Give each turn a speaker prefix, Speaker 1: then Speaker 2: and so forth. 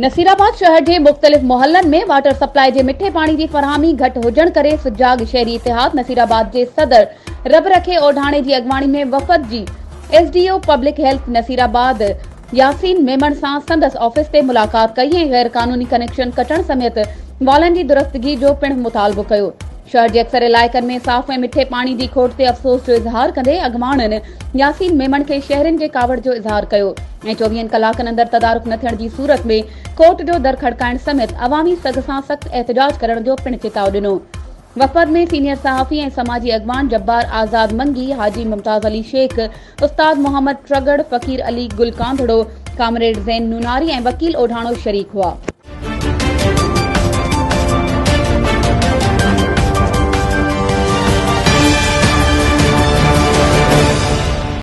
Speaker 1: नसीराबाद शहर के मुख्तलिफ मोहल्लन में वाटर सप्लाई के मिठे पानी की फरहमी घट हुजण करे सुजाग शहरी इतिहाद नसीराबाद के सदर रब रखे ओढाणे की अगवाणी में वफ़द जी SDO public health Nasirabad Yasin Memon सां संदस ऑफिस ते मुलाकात कई ऐं गैर कानूनी कनेक्शन कटण समेत वालन की दुरुस्तगी जो पिण मुतालबो कयो। शहर के अक्सर इलाइकन में साफ़ ऐं मिठे पानी की खोट ते अफ़सोस जो इज़हार कंदे अॻवाणनि यासीन मेमन के शहरनि के कावड़ जो इज़हार कयो ऐं 24 कलाकनि अंदर तदारुक न थियण की सूरत में कोर्ट जो दर खड़काइण समेत अवामी सग सां सख्त एहतजाज करण जो पिण चिताव ॾिनो। वफ़द में सीनियर सहाफ़ी ऐं समाजी अॻवान जब्बार आज़ाद मंगी, हाजी मुमताज़ अली शेख, उस्ताद मोहम्मद ट्रगड़, फ़कीर अली गुल कांधड़ो, कामरेड ज़ैन नूनारी ऐं वकील ओढाणो शरीक हुआ।